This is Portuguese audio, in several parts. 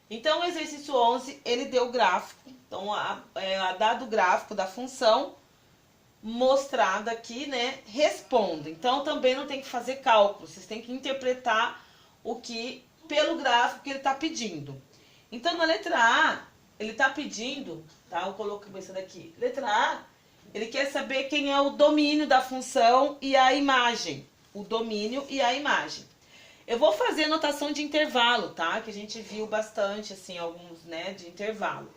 Então, o exercício 11, ele deu o gráfico. Então, dado o gráfico da função mostrada aqui, né, responda. Então, também não tem que fazer cálculo, vocês têm que interpretar o que, pelo gráfico que ele está pedindo. Então, na letra A, ele está pedindo, tá, eu coloco essa daqui, letra A, ele quer saber quem é o domínio da função e a imagem. O domínio e a imagem. Eu vou fazer notação de intervalo, tá? Que a gente viu bastante, assim, alguns, né, de intervalo.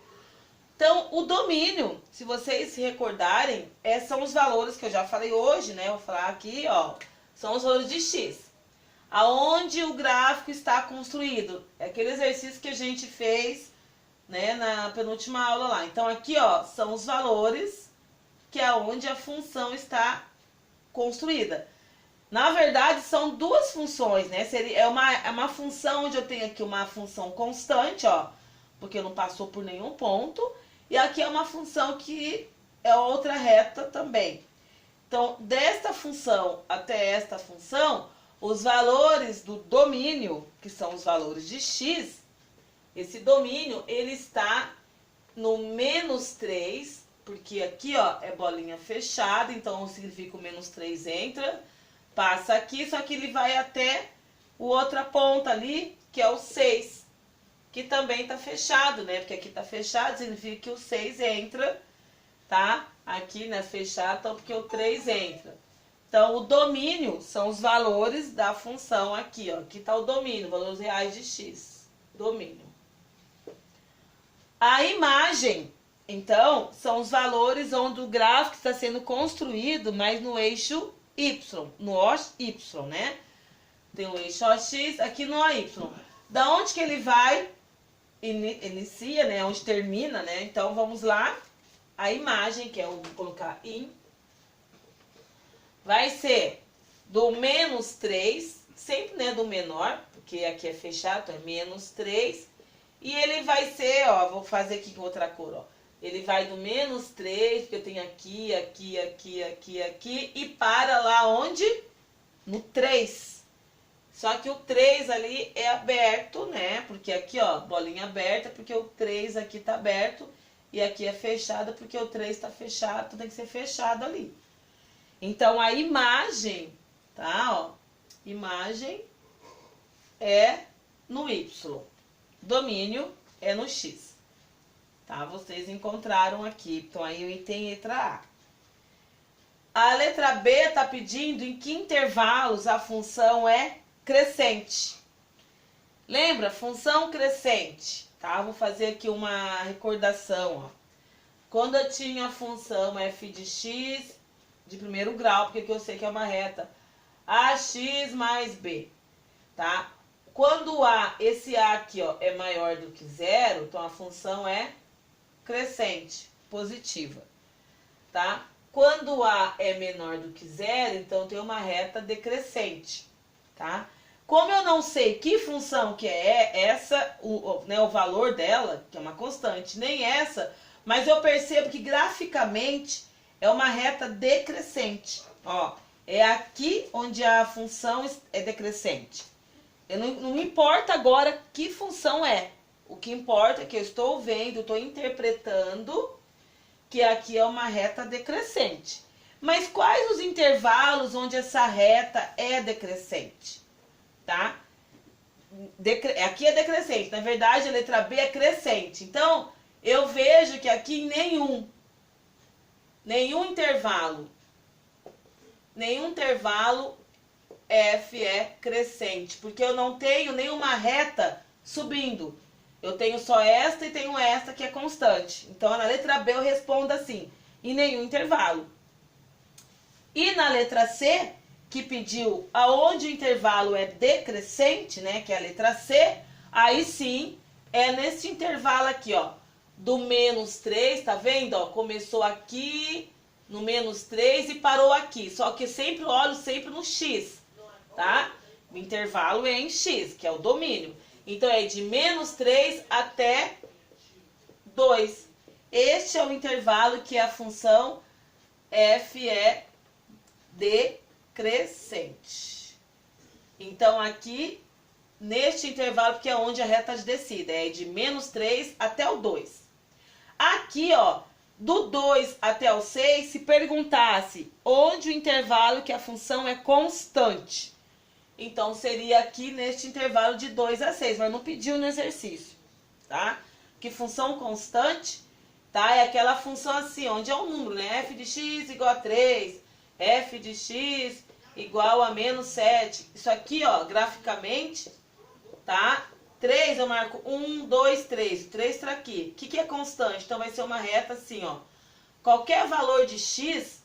Então, o domínio, se vocês se recordarem, são os valores que eu já falei hoje, né? Eu vou falar aqui, ó, são os valores de x. Aonde o gráfico está construído. É aquele exercício que a gente fez, né, na penúltima aula lá. Então, aqui, ó, são os valores que é onde a função está construída. Na verdade, são duas funções, né? É uma função onde eu tenho aqui uma função constante, ó, porque não passou por nenhum ponto. E aqui é uma função que é outra reta também. Então, desta função até esta função, os valores do domínio, que são os valores de x, esse domínio, ele está no menos 3, porque aqui, ó, é bolinha fechada, então significa o menos 3 entra, passa aqui, só que ele vai até o outra ponta ali, que é o 6, que também tá fechado, né? Porque aqui tá fechado, significa que o 6 entra, tá? Aqui, né, fechado, então porque o 3 entra. Então, o domínio são os valores da função aqui, ó. Aqui tá o domínio, valores reais de x. Domínio. A imagem, então, são os valores onde o gráfico está sendo construído, mas no eixo y, no OY, né? Tem o eixo OX aqui no AY. Da onde que ele vai, inicia, né? Onde termina, né? Então, vamos lá. A imagem, que é o, vou colocar in, vai ser do menos 3, sempre, né, do menor, porque aqui é fechado, então é menos 3. E ele vai ser, ó, vou fazer aqui com outra cor, ó. Ele vai do menos 3, porque eu tenho aqui, aqui, aqui, aqui, aqui, e para lá onde? No 3. Só que o 3 ali é aberto, né? Porque aqui, ó, bolinha aberta, porque o 3 aqui tá aberto, e aqui é fechado, porque o 3 tá fechado, então tem que ser fechado ali. Então, a imagem, tá, ó, imagem é no Y, domínio é no X. Tá? Vocês encontraram aqui. Então, aí o item letra A. A letra B está pedindo em que intervalos a função é crescente. Lembra? Função crescente. Tá? Vou fazer aqui uma recordação. Ó. Quando eu tinha a função f de x de primeiro grau, porque aqui eu sei que é uma reta, ax mais b. Tá? Quando esse a aqui, ó, é maior do que zero, então a função é crescente, positiva, tá? Quando A é menor do que zero, então tem uma reta decrescente, tá? Como eu não sei que função que é essa, né, o valor dela, que é uma constante, nem essa, mas eu percebo que graficamente é uma reta decrescente, ó. É aqui onde a função é decrescente. Não importa agora que função é. O que importa é que eu estou vendo, estou interpretando que aqui é uma reta decrescente. Mas quais os intervalos onde essa reta é decrescente? Tá? Aqui é decrescente. Na verdade, a letra B é crescente. Então, eu vejo que aqui nenhum intervalo F é crescente. Porque eu não tenho nenhuma reta subindo. Eu tenho só esta e tenho esta que é constante. Então, na letra B eu respondo assim, em nenhum intervalo. E na letra C, que pediu aonde o intervalo é decrescente, né, que é a letra C, aí sim, é nesse intervalo aqui, ó, do menos 3, tá vendo? Ó, começou aqui, no menos 3 e parou aqui. Só que sempre olho sempre no X, tá? O intervalo é em X, que é o domínio. Então, é de menos 3 até 2. Este é o intervalo que a função f é decrescente. Então, aqui, neste intervalo, porque é onde a reta de descida, é de menos 3 até o 2. Aqui, ó, do 2 até o 6, se perguntasse onde o intervalo que a função é constante. Então, seria aqui neste intervalo de 2 a 6, mas não pediu no exercício, tá? Que função constante, tá? É aquela função assim, onde é um número, né? F de x igual a 3, f de x igual a menos 7. Isso aqui, ó, graficamente, tá? 3 eu marco 1, 2, 3. O 3 tá aqui. O que é constante? Então vai ser uma reta assim, ó. Qualquer valor de x,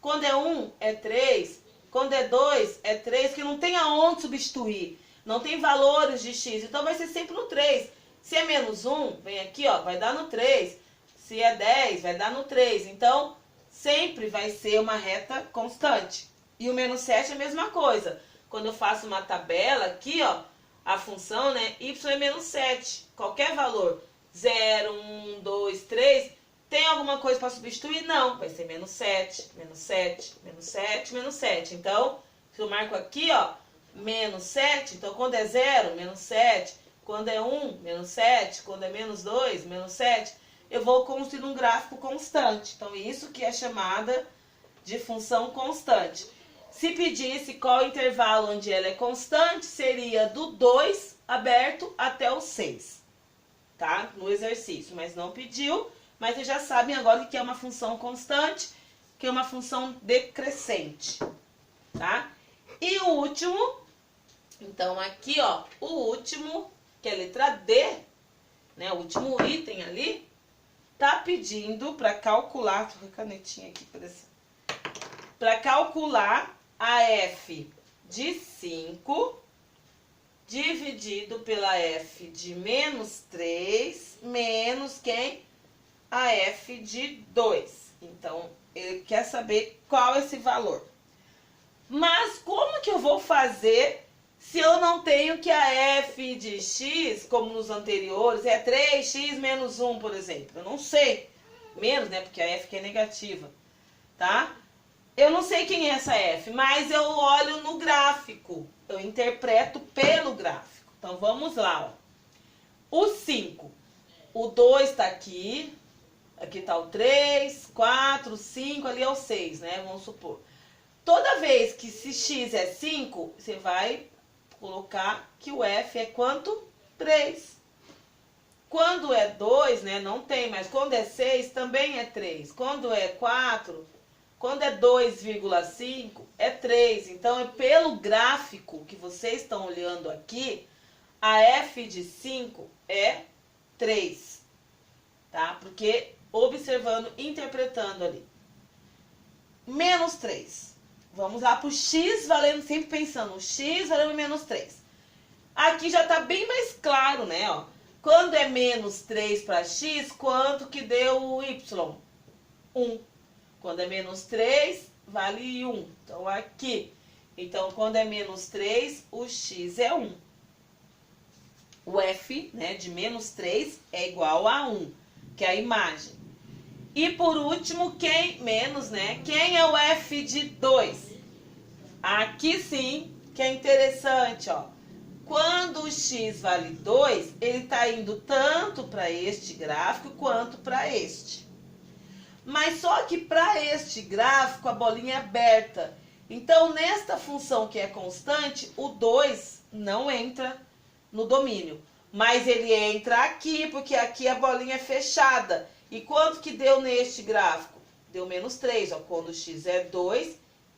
quando é 1 é 3, quando é 2 é 3, que não tem aonde substituir. Não tem valores de x, então vai ser sempre no 3. Se é menos 1, vem aqui, ó, vai dar no 3. Se é 10, vai dar no 3. Então, sempre vai ser uma reta constante. E o menos 7 é a mesma coisa. Quando eu faço uma tabela aqui, ó, a função, né, y é menos 7. Qualquer valor, 0, 1, 2, 3, tem alguma coisa para substituir? Não, vai ser menos 7, menos 7, menos 7, menos 7. Então, se eu marco aqui, ó, menos 7, então quando é 0, menos 7. Quando é 1, menos 7. Quando é menos 2, menos 7. Eu vou construir um gráfico constante. Então, isso que é chamada de função constante. Se pedisse qual intervalo onde ela é constante, seria do 2 aberto até o 6, tá? No exercício, mas não pediu, mas vocês já sabem agora que é uma função constante, que é uma função decrescente, tá? E o último, então aqui, ó, o último, que é a letra D, né, o último item ali, tá pedindo para calcular, tô com a canetinha aqui para calcular a f de 5 dividido pela f de menos 3 menos quem? A f de 2. Então, ele quer saber qual é esse valor. Mas como que eu vou fazer se eu não tenho que a f de x, como nos anteriores, é 3x menos 1, por exemplo? Eu não sei. Menos, né? Porque a f que é negativa, tá? Eu não sei quem é essa f, mas eu olho no gráfico. Eu interpreto pelo gráfico. Então, vamos lá, ó. O 5. O 2 tá aqui. Aqui tá o 3, 4, 5, ali é o 6, né? Vamos supor. Toda vez que se x é 5, você vai colocar que o f é quanto? 3. Quando é 2, né? Não tem, mas quando é 6, também é 3. Quando é 4, quando é 2,5, é 3. Então, é pelo gráfico que vocês estão olhando aqui, a f de 5 é 3. Tá? Porque observando, interpretando ali. Menos 3. Vamos lá para o x valendo, sempre pensando, o x valendo menos 3. Aqui já está bem mais claro, né? Ó. Quando é menos 3 para x, quanto que deu o y? 1. Quando é menos 3, vale 1. Então, aqui. Então, quando é menos 3, o x é 1. O f, né, de menos 3 é igual a 1, que é a imagem. E por último, quem? Menos, né? Quem é o f de 2? Aqui sim, que é interessante, ó. Quando o x vale 2, ele está indo tanto para este gráfico quanto para este. Mas só que para este gráfico a bolinha é aberta. Então, nesta função que é constante, o 2 não entra no domínio. Mas ele entra aqui, porque aqui a bolinha é fechada. E quanto que deu neste gráfico? Deu menos 3. Ó. Quando x é 2,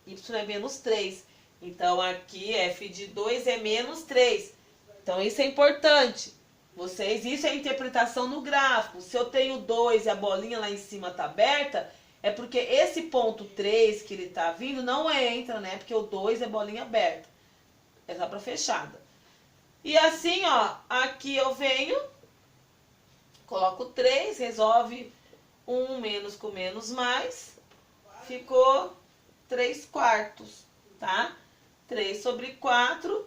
y é menos 3. Então, aqui f de 2 é menos 3. Então, isso é importante. Vocês, isso é interpretação no gráfico. Se eu tenho 2 e a bolinha lá em cima está aberta, é porque esse ponto 3 que ele está vindo não entra, né? Porque o 2 é bolinha aberta. É só para fechada. E assim, ó, aqui eu venho, coloco 3, resolve 1 menos com menos mais, ficou 3/4, tá? 3 sobre 4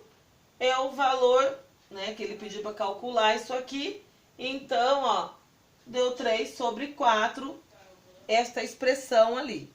é o valor, né, que ele pediu para calcular isso aqui. Então, ó, deu 3 sobre 4, esta expressão ali.